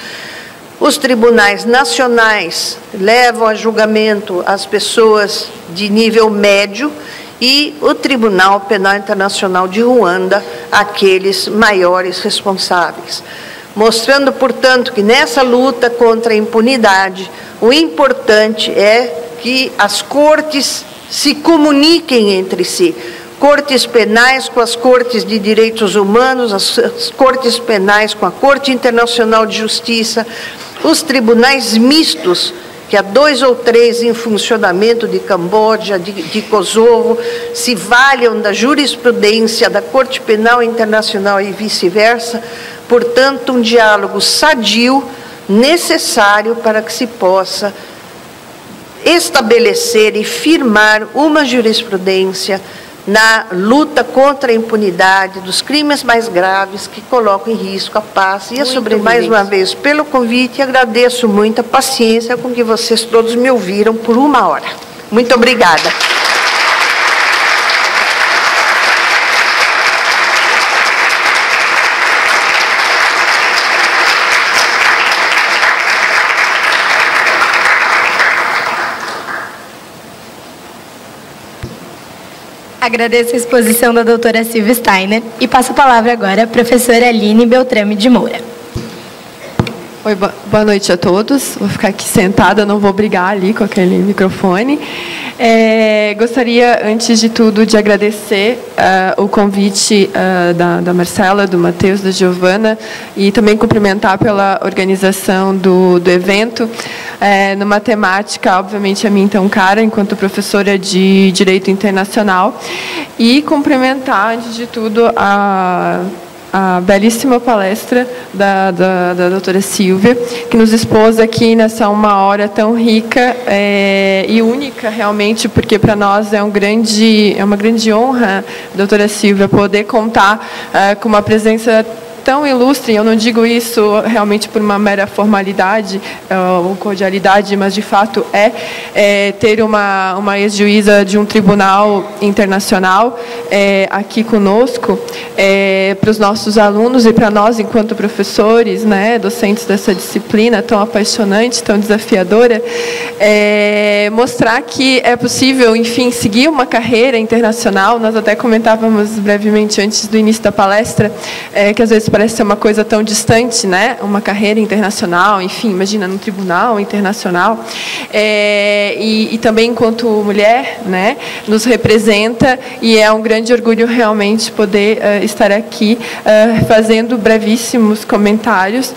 Os tribunais nacionais levam a julgamento as pessoas de nível médio e o Tribunal Penal Internacional de Ruanda, aqueles maiores responsáveis. Mostrando, portanto, que nessa luta contra a impunidade, o importante é que as cortes se comuniquem entre si. Cortes penais com as cortes de direitos humanos, as cortes penais com a Corte Internacional de Justiça, os tribunais mistos, que há 2 ou 3 em funcionamento de Camboja, de Kosovo, se valham da jurisprudência da Corte Penal Internacional e vice-versa. Portanto, um diálogo sadio, necessário para que se possa estabelecer e firmar uma jurisprudência na luta contra a impunidade dos crimes mais graves que colocam em risco a paz. E é sobre mais uma vez pelo convite, agradeço muito a paciência com que vocês todos me ouviram por 1 hora. Muito obrigada. Agradeço a exposição da doutora Silvia Steiner e passo a palavra agora à professora Aline Beltrame de Moura. Oi, boa noite a todos. Vou ficar aqui sentada, não vou brigar ali com aquele microfone. Gostaria, antes de tudo, de agradecer o convite da Marcela, do Matheus, da Giovana, e também cumprimentar pela organização do evento. Numa temática, obviamente, a mim tão cara, enquanto professora de Direito Internacional, e cumprimentar, antes de tudo, a belíssima palestra da doutora Silvia, que nos expôs aqui nessa 1 hora tão rica e única, realmente, porque para nós é uma grande honra, doutora Silvia, poder contar com uma presença tão ilustre. Eu não digo isso realmente por uma mera formalidade ou cordialidade, mas de fato ter uma ex-juíza de um tribunal internacional aqui conosco, para os nossos alunos e para nós enquanto professores, né, docentes dessa disciplina tão apaixonante, tão desafiadora, mostrar que é possível, enfim, seguir uma carreira internacional. Nós até comentávamos brevemente antes do início da palestra que às vezes parece ser uma coisa tão distante, né? Uma carreira internacional, enfim, imagina, num tribunal internacional. E também, enquanto mulher, né, nos representa, e é um grande orgulho realmente poder estar aqui fazendo brevíssimos comentários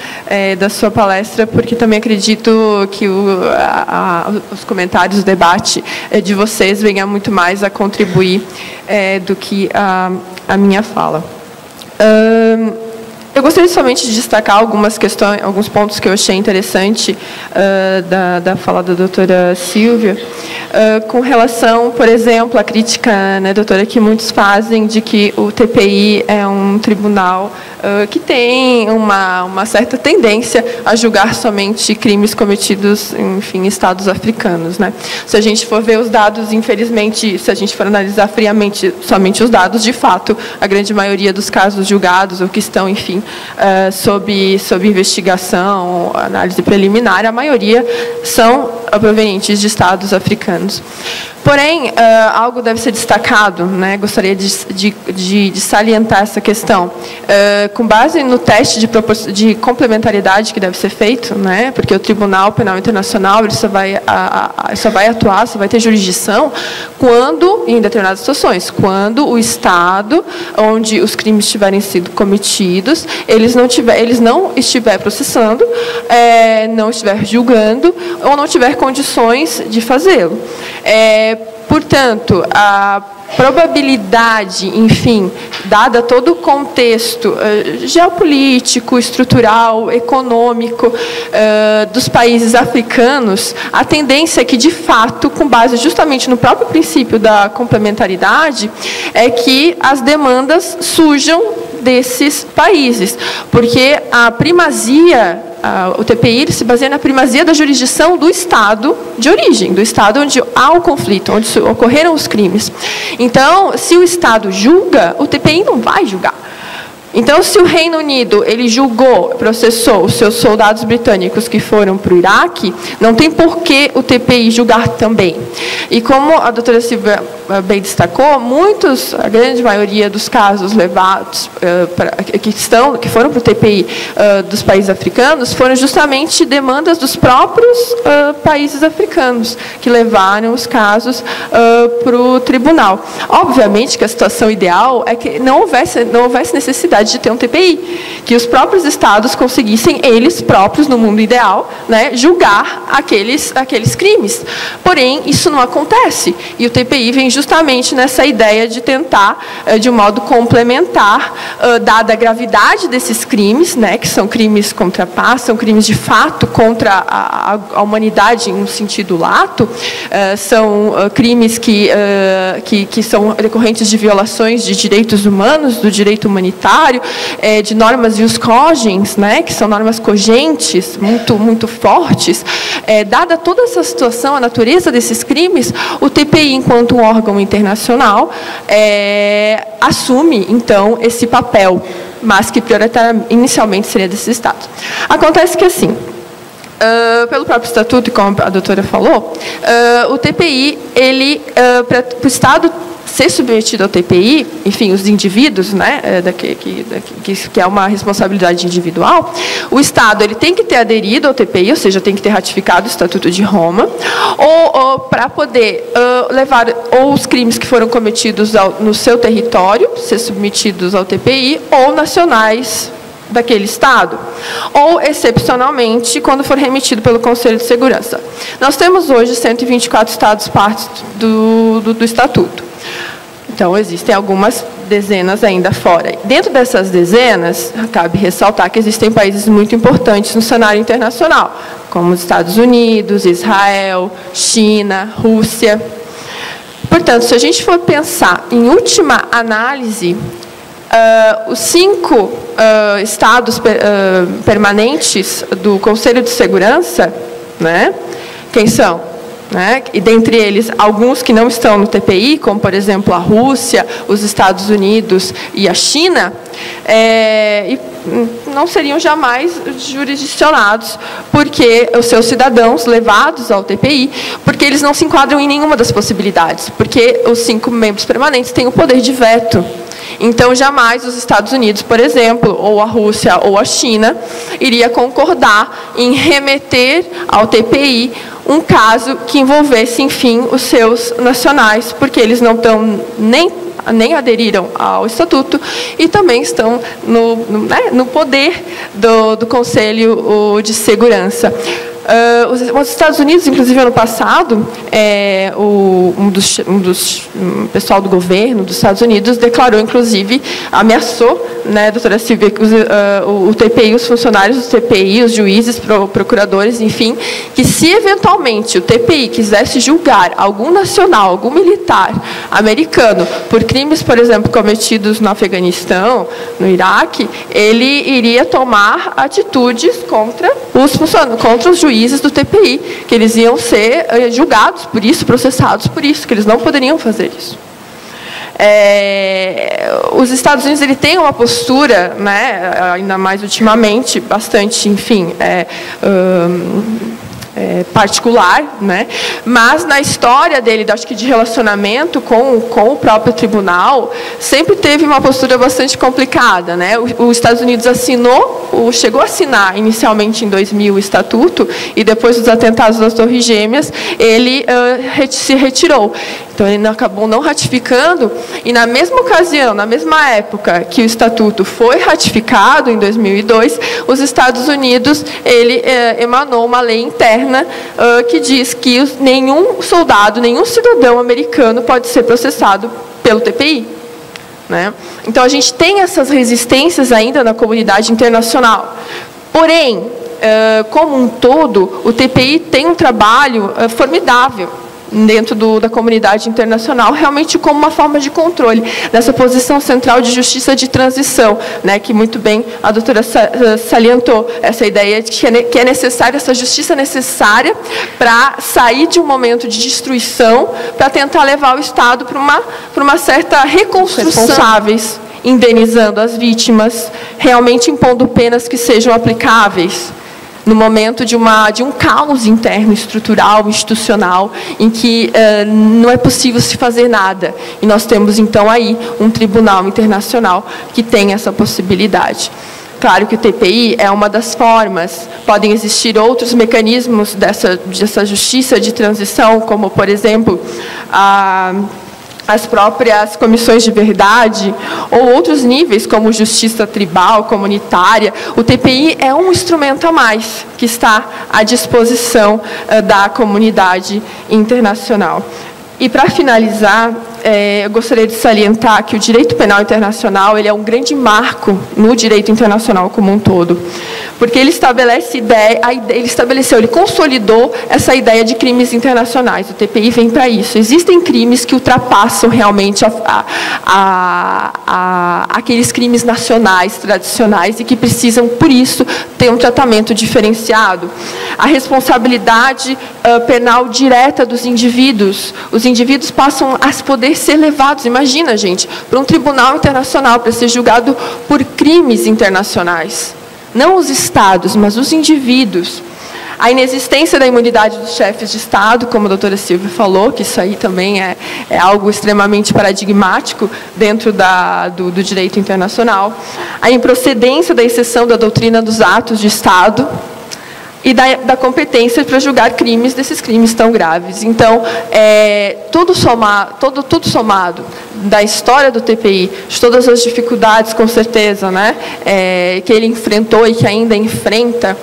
da sua palestra, porque também acredito que os comentários, o debate de vocês venha muito mais a contribuir do que a minha fala. Eu gostaria somente de destacar algumas questões, alguns pontos que eu achei interessante da fala da doutora Silvia, com relação, por exemplo, à crítica, né, doutora, que muitos fazem de que o TPI é um tribunal que tem uma certa tendência a julgar somente crimes cometidos, enfim, em estados africanos, né? Se a gente for ver os dados, infelizmente, se a gente for analisar friamente somente os dados, de fato, a grande maioria dos casos julgados ou que estão, enfim, sob investigação, análise preliminar, a maioria são provenientes de estados africanos. Porém, algo deve ser destacado, né? Gostaria de salientar essa questão. Com base no teste de complementariedade que deve ser feito, né? Porque o Tribunal Penal Internacional ele só vai atuar, só vai ter jurisdição quando, em determinadas situações, quando o Estado onde os crimes tiverem sido cometidos, eles não estiver processando, não estiver julgando ou não tiver condições de fazê-lo. Portanto, a probabilidade, enfim, dada todo o contexto geopolítico, estrutural, econômico dos países africanos, a tendência é que, de fato, com base justamente no próprio princípio da complementaridade, é que as demandas surjam desses países, porque a primazia o TPI se baseia na primazia da jurisdição do Estado de origem, do Estado onde há o conflito, onde ocorreram os crimes. Então, se o Estado julga, o TPI não vai julgar. Então, se o Reino Unido ele julgou, processou os seus soldados britânicos que foram para o Iraque, não tem por que o TPI julgar também. E como a doutora Silvia bem destacou, a grande maioria dos casos levados que foram para o TPI dos países africanos foram justamente demandas dos próprios países africanos que levaram os casos para o tribunal. Obviamente que a situação ideal é que não houvesse necessidade de ter um TPI, que os próprios estados conseguissem, eles próprios, no mundo ideal, né, julgar aqueles crimes. Porém, isso não acontece. E o TPI vem justamente nessa ideia de tentar, de um modo complementar, dada a gravidade desses crimes, né, que são crimes contra a paz, são crimes de fato contra a humanidade em um sentido lato, são crimes que são decorrentes de violações de direitos humanos, do direito humanitário, de normas jus cogens, né, que são normas cogentes, muito fortes. Dada toda essa situação, a natureza desses crimes, o TPI, enquanto um órgão internacional, assume, então, esse papel, mas que inicialmente seria desses estados. Acontece que, assim, pelo próprio estatuto, e como a doutora falou, o TPI, para o Estado ser submetido ao TPI, enfim, os indivíduos, né, que é uma responsabilidade individual, o Estado ele tem que ter aderido ao TPI, ou seja, tem que ter ratificado o Estatuto de Roma, ou para poder levar ou os crimes que foram cometidos no seu território, ser submetidos ao TPI, ou nacionais daquele Estado, ou, excepcionalmente, quando for remetido pelo Conselho de Segurança. Nós temos hoje 124 Estados partes do Estatuto. Então, existem algumas dezenas ainda fora. Dentro dessas dezenas, cabe ressaltar que existem países muito importantes no cenário internacional, como os Estados Unidos, Israel, China, Rússia. Portanto, se a gente for pensar em última análise, os 5 estados permanentes do Conselho de Segurança, né, quem são? Né? E dentre eles, alguns que não estão no TPI, como, por exemplo, a Rússia, os Estados Unidos e a China, não seriam jamais jurisdicionados porque os seus cidadãos levados ao TPI, porque eles não se enquadram em nenhuma das possibilidades, porque os 5 membros permanentes têm o poder de veto. Então, jamais os Estados Unidos, por exemplo, ou a Rússia ou a China, iria concordar em remeter ao TPI um caso que envolvesse, enfim, os seus nacionais, porque eles não estão nem aderiram ao Estatuto e também estão no poder do Conselho de Segurança. Os Estados Unidos, inclusive, ano passado, pessoal do governo dos Estados Unidos declarou, inclusive, ameaçou, né, doutora Silvia, o TPI, os funcionários do TPI, os juízes, procuradores, enfim, que se eventualmente o TPI quisesse julgar algum nacional, algum militar americano por crimes, por exemplo, cometidos no Afeganistão, no Iraque, ele iria tomar atitudes contra os juízes do TPI, que eles iam ser julgados por isso, processados por isso, que eles não poderiam fazer isso. Os Estados Unidos ele tem uma postura, né, ainda mais ultimamente, bastante, enfim, particular, né? Mas na história dele, acho que de relacionamento com o próprio tribunal, sempre teve uma postura bastante complicada, né? Os Estados Unidos chegou a assinar inicialmente em 2000 o Estatuto e depois dos atentados das Torres Gêmeas ele se retirou. Então ele acabou não ratificando e na mesma ocasião, na mesma época que o Estatuto foi ratificado em 2002, os Estados Unidos ele emanou uma lei interna que diz que nenhum soldado, nenhum cidadão americano pode ser processado pelo TPI. Né? Então, a gente tem essas resistências ainda na comunidade internacional. Porém, como um todo, o TPI tem um trabalho formidável. dentro da comunidade internacional, realmente como uma forma de controle dessa posição central de justiça de transição, né, que muito bem a doutora salientou, essa ideia de que é necessária, essa justiça necessária para sair de um momento de destruição, para tentar levar o Estado para uma certa reconstrução, responsáveis, indenizando as vítimas, realmente impondo penas que sejam aplicáveis, no momento de um caos interno, estrutural, institucional, em que não é possível se fazer nada. E nós temos, então, aí um tribunal internacional que tem essa possibilidade. Claro que o TPI é uma das formas, podem existir outros mecanismos dessa justiça de transição, como, por exemplo, as próprias comissões de verdade, ou outros níveis, como justiça tribal, comunitária. O TPI é um instrumento a mais que está à disposição da comunidade internacional. E, para finalizar, eu gostaria de salientar que o direito penal internacional ele é um grande marco no direito internacional como um todo, porque ele ele consolidou essa ideia de crimes internacionais. O TPI vem para isso. Existem crimes que ultrapassam realmente aqueles crimes nacionais, tradicionais, e que precisam, por isso, ter um tratamento diferenciado. A responsabilidade penal direta dos indivíduos. Os indivíduos passam a poder ser levados, imagina, gente, para um tribunal internacional, para ser julgado por crimes internacionais. Não os estados, mas os indivíduos. A inexistência da imunidade dos chefes de Estado, como a doutora Silvia falou, que isso aí também é algo extremamente paradigmático dentro do direito internacional. A improcedência da exceção da doutrina dos atos de Estado, e da competência para julgar desses crimes tão graves. Então, tudo somado da história do TPI, de todas as dificuldades, com certeza, né, que ele enfrentou e que ainda enfrenta,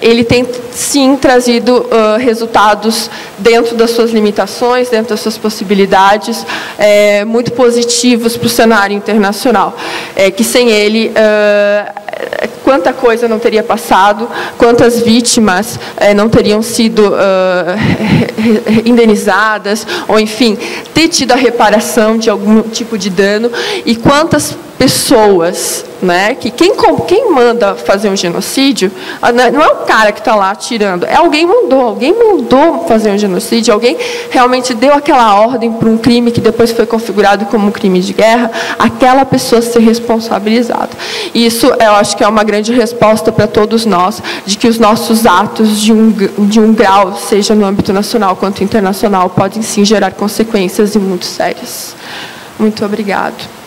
ele tem, sim, trazido resultados dentro das suas limitações, dentro das suas possibilidades, muito positivos para o cenário internacional, que sem ele quanta coisa não teria passado, quantas vítimas não teriam sido indenizadas, ou, enfim, ter tido a reparação de algum tipo de dano, e quantas pessoas, né, que quem manda fazer um genocídio não é o cara que está lá atirando, alguém mandou fazer um genocídio, alguém realmente deu aquela ordem para um crime que depois foi configurado como um crime de guerra, aquela pessoa ser responsabilizada. E isso, eu acho que é uma grande resposta para todos nós, de que os nossos atos de um grau, seja no âmbito nacional quanto internacional, podem sim gerar consequências e muito sérias. Muito obrigado.